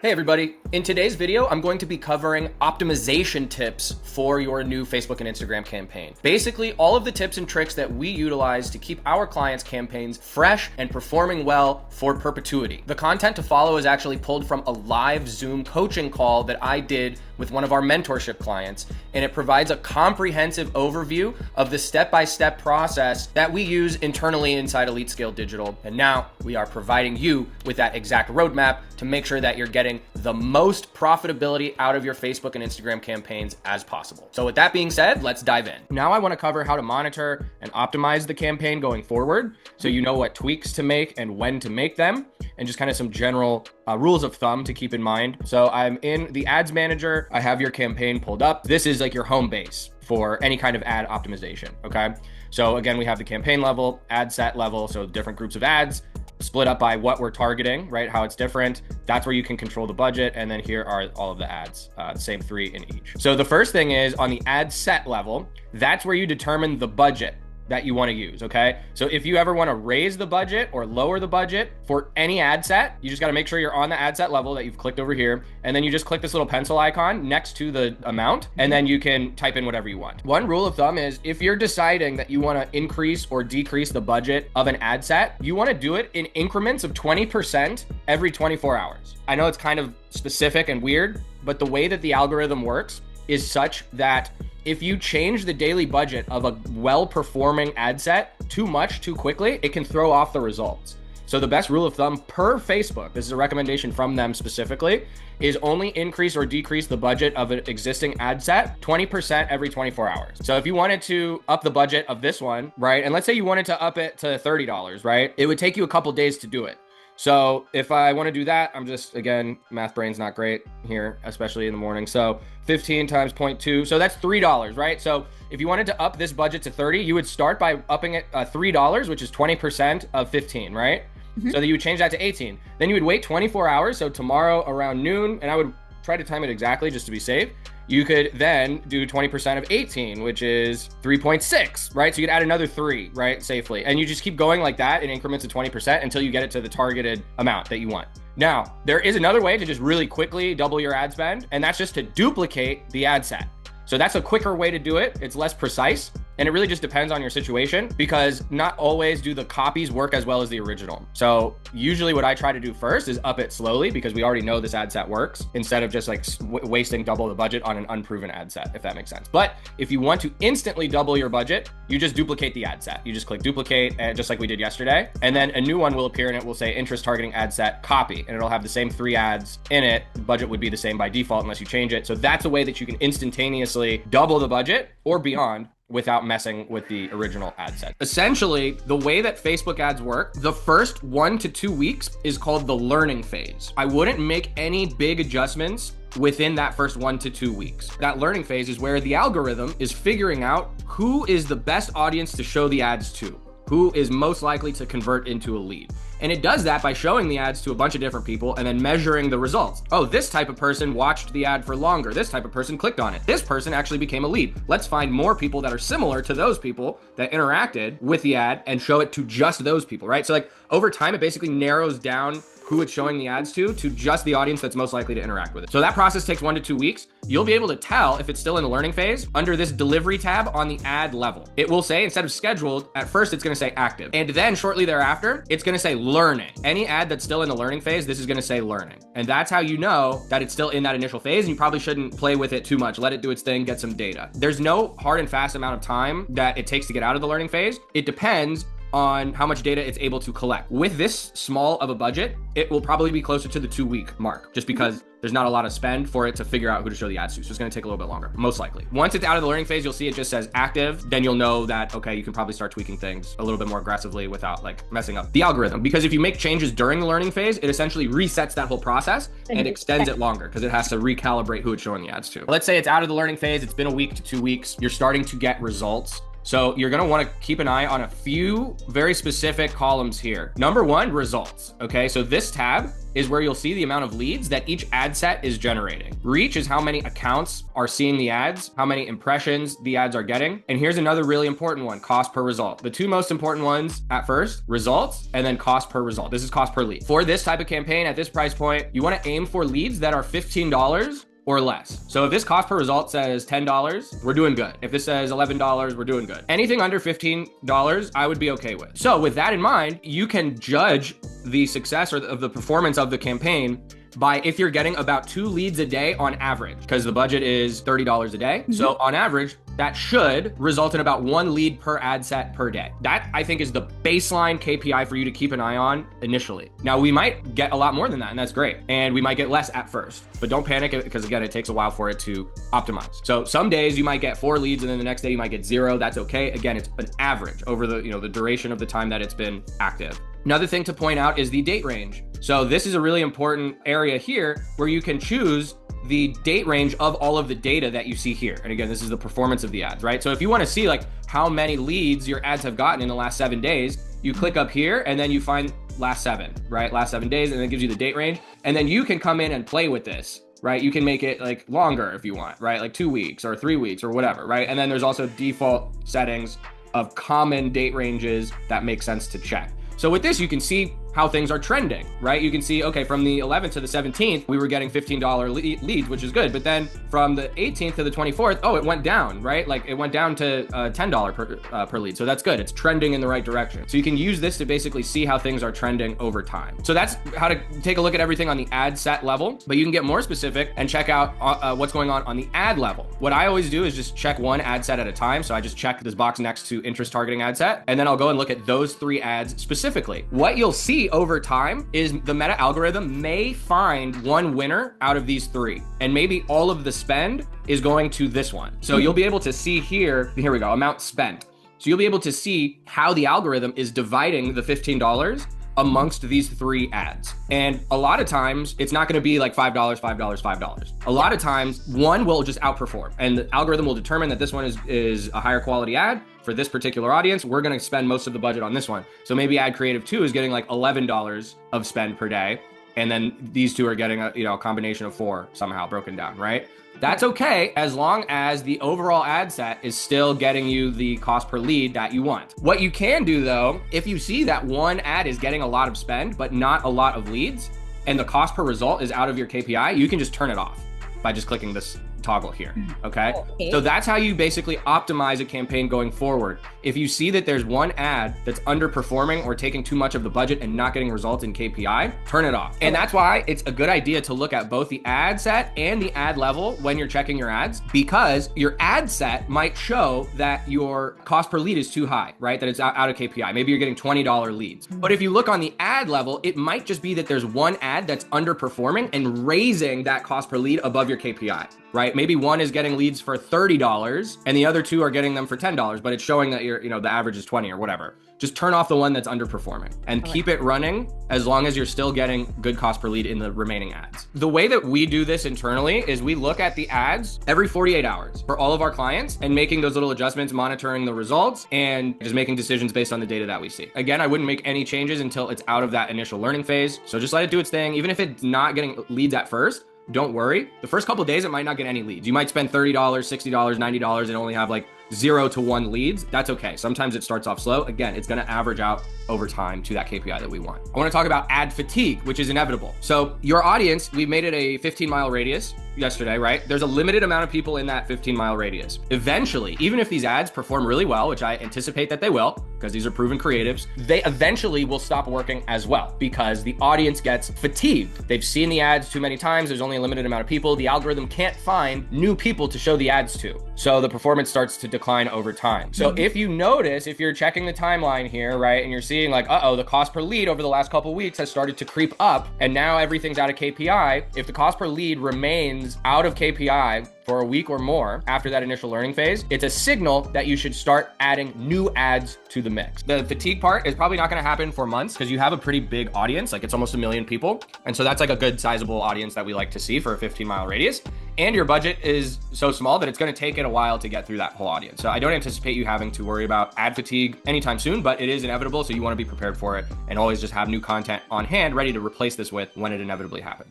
Hey everybody, in today's video, I'm going to be covering optimization tips for your new Facebook and Instagram campaign. Basically, all of the tips and tricks that we utilize to keep our clients' campaigns fresh and performing well for perpetuity. The content to follow is actually pulled from a live Zoom coaching call that I did with one of our mentorship clients, and it provides a comprehensive overview of the step-by-step process that we use internally inside Elite Scale Digital. And now we are providing you with that exact roadmap to make sure that you're getting the most profitability out of your Facebook and Instagram campaigns as possible. So with that being said, let's dive in. Now I want to cover how to monitor and optimize the campaign going forward, so you know what tweaks to make and when to make them, and just kind of some general rules of thumb to keep in mind. So I'm in the ads manager. I have your campaign pulled up. This is like your home base for any kind of ad optimization, okay? So again, we have the campaign level, ad set level, so different groups of ads, split up by what we're targeting, right? How it's different. That's where you can control the budget. And then here are all of the ads, the same 3 in each. So the first thing is on the ad set level, that's where you determine the budget that you want to use, okay? So if you ever want to raise the budget or lower the budget for any ad set, you just got to make sure you're on the ad set level that you've clicked over here. And then you just click this little pencil icon next to the amount, and then you can type in whatever you want. One rule of thumb is if you're deciding that you want to increase or decrease the budget of an ad set, you want to do it in increments of 20% every 24 hours. I know it's kind of specific and weird, but the way that the algorithm works is such that if you change the daily budget of a well-performing ad set too much, too quickly, it can throw off the results. So the best rule of thumb per Facebook, this is a recommendation from them specifically, is only increase or decrease the budget of an existing ad set 20% every 24 hours. So if you wanted to up the budget of this one, right? And let's say you wanted to up it to $30, right? It would take you a couple days to do it. So if I want to do that, I'm just, again, math brain's not great here, especially in the morning. So 15 times 0.2. So that's $3, right? So if you wanted to up this budget to 30, you would start by upping it $3, which is 20% of 15, right? Mm-hmm. So that you would change that to 18. Then you would wait 24 hours. So tomorrow around noon, and I would try to time it exactly just to be safe. You could then do 20% of 18, which is 3.6, right? So you could add another 3, right? Safely. And you just keep going like that in increments of 20% until you get it to the targeted amount that you want. Now, there is another way to just really quickly double your ad spend, and that's just to duplicate the ad set. So that's a quicker way to do it. It's less precise. And it really just depends on your situation, because not always do the copies work as well as the original. So usually what I try to do first is up it slowly, because we already know this ad set works, instead of just like wasting double the budget on an unproven ad set, if that makes sense. But if you want to instantly double your budget, you just duplicate the ad set. You just click duplicate, just like we did yesterday. And then a new one will appear and it will say interest targeting ad set copy, and it'll have the same 3 ads in it. The budget would be the same by default unless you change it. So that's a way that you can instantaneously double the budget or beyond without messing with the original ad set. Essentially, the way that Facebook ads work, the first 1 to 2 weeks is called the learning phase. I wouldn't make any big adjustments within that first 1 to 2 weeks. That learning phase is where the algorithm is figuring out who is the best audience to show the ads to, who is most likely to convert into a lead. And it does that by showing the ads to a bunch of different people and then measuring the results. Oh, this type of person watched the ad for longer. This type of person clicked on it. This person actually became a lead. Let's find more people that are similar to those people that interacted with the ad and show it to just those people, right? So like over time, it basically narrows down who it's showing the ads to just the audience that's most likely to interact with it. So that process takes 1 to 2 weeks. You'll be able to tell if it's still in the learning phase under this delivery tab on the ad level. It will say, instead of scheduled, at first it's going to say active. And then shortly thereafter, it's going to say learning. Any ad that's still in the learning phase, this is going to say learning. And that's how you know that it's still in that initial phase, and you probably shouldn't play with it too much. Let it do its thing, get some data. There's no hard and fast amount of time that it takes to get out of the learning phase. It depends on how much data it's able to collect. With this small of a budget, it will probably be closer to the 2-week mark, just because there's not a lot of spend for it to figure out who to show the ads to. So it's going to take a little bit longer, most likely. Once it's out of the learning phase, you'll see it just says active. Then you'll know that, okay, you can probably start tweaking things a little bit more aggressively without like messing up the algorithm. Because if you make changes during the learning phase, it essentially resets that whole process and extends it longer, because it has to recalibrate who it's showing the ads to. Let's say it's out of the learning phase. It's been a week to 2 weeks. You're starting to get results. So you're gonna wanna keep an eye on a few very specific columns here. Number one, results, okay? So this tab is where you'll see the amount of leads that each ad set is generating. Reach is how many accounts are seeing the ads, how many impressions the ads are getting. And here's another really important one, cost per result. The two most important ones at first, results, and then cost per result. This is cost per lead. For this type of campaign at this price point, you wanna aim for leads that are $15 or less. So if this cost per result says $10, we're doing good. If this says $11, we're doing good. Anything under $15, I would be okay with. So with that in mind, you can judge the success of the performance of the campaign by if you're getting about 2 leads a day on average, because the budget is $30 a day. So on average, that should result in about 1 lead per ad set per day. That, I think, is the baseline KPI for you to keep an eye on initially. Now, we might get a lot more than that, and that's great. And we might get less at first, but don't panic, because again, it takes a while for it to optimize. So some days you might get 4 leads, and then the next day you might get 0. That's okay. Again, it's an average over the duration of the time that it's been active. Another thing to point out is the date range. So this is a really important area here where you can choose the date range of all of the data that you see here. And again, this is the performance of the ads, right? So if you want to see like how many leads your ads have gotten in the last 7 days, you click up here and then you find last 7, right? Last 7 days, and it gives you the date range. And then you can come in and play with this, right? You can make it like longer if you want, right? Like 2 weeks or 3 weeks or whatever, right? And then there's also default settings of common date ranges that make sense to check. So with this, you can see how things are trending, right? You can see, okay, from the 11th to the 17th, we were getting $15 leads, which is good. But then from the 18th to the 24th, oh, it went down, right? Like it went down to $10 per lead. So that's good. It's trending in the right direction. So you can use this to basically see how things are trending over time. So that's how to take a look at everything on the ad set level, but you can get more specific and check out what's going on the ad level. What I always do is just check one ad set at a time. So I just check this box next to interest targeting ad set, and then I'll go and look at those 3 ads specifically. What you'll see over time is the meta algorithm may find one winner out of these 3, and maybe all of the spend is going to this one. So you'll be able to see here we go, amount spent. So you'll be able to see how the algorithm is dividing the $15 amongst these 3 ads. And a lot of times it's not going to be like $5, $5, $5. A lot of times one will just outperform, and the algorithm will determine that this one is a higher quality ad for this particular audience. We're going to spend most of the budget on this one. So maybe ad creative 2 is getting like $11 of spend per day. And then these 2 are getting a combination of 4 somehow broken down, right? That's okay, as long as the overall ad set is still getting you the cost per lead that you want. What you can do though, if you see that one ad is getting a lot of spend, but not a lot of leads, and the cost per result is out of your KPI, you can just turn it off by just clicking this toggle here, okay? So that's how you basically optimize a campaign going forward. If you see that there's one ad that's underperforming or taking too much of the budget and not getting results in KPI, turn it off. And that's why it's a good idea to look at both the ad set and the ad level when you're checking your ads, because your ad set might show that your cost per lead is too high, right? That it's out of KPI. Maybe you're getting $20 leads. But if you look on the ad level, it might just be that there's one ad that's underperforming and raising that cost per lead above your KPI, right? Maybe one is getting leads for $30 and the other 2 are getting them for $10, but it's showing that the average is 20 or whatever. Just turn off the one that's underperforming and keep it running as long as you're still getting good cost per lead in the remaining ads. The way that we do this internally is we look at the ads every 48 hours for all of our clients and making those little adjustments, monitoring the results, and just making decisions based on the data that we see. Again, I wouldn't make any changes until it's out of that initial learning phase. So just let it do its thing. Even if it's not getting leads at first, don't worry. The first couple of days, it might not get any leads. You might spend $30, $60, $90 and only have like 0 to 1 leads. That's okay. Sometimes it starts off slow. Again, it's going to average out over time to that KPI that we want. I want to talk about ad fatigue, which is inevitable. So your audience, we've made it a 15-mile radius yesterday, right? There's a limited amount of people in that 15-mile radius. Eventually, even if these ads perform really well, which I anticipate that they will, because these are proven creatives, they eventually will stop working as well because the audience gets fatigued. They've seen the ads too many times. There's only a limited amount of people. The algorithm can't find new people to show the ads to. So the performance starts to decline over time. So if you notice, if you're checking the timeline here, right, and you're seeing like, the cost per lead over the last couple of weeks has started to creep up and now everything's out of KPI. If the cost per lead remains out of KPI for a week or more after that initial learning phase, it's a signal that you should start adding new ads to the mix. The fatigue part is probably not going to happen for months because you have a pretty big audience, like it's almost 1 million people. And so that's like a good sizable audience that we like to see for a 15-mile radius. And your budget is so small that it's going to take it a while to get through that whole audience. So I don't anticipate you having to worry about ad fatigue anytime soon, but it is inevitable. So you want to be prepared for it and always just have new content on hand ready to replace this with when it inevitably happens.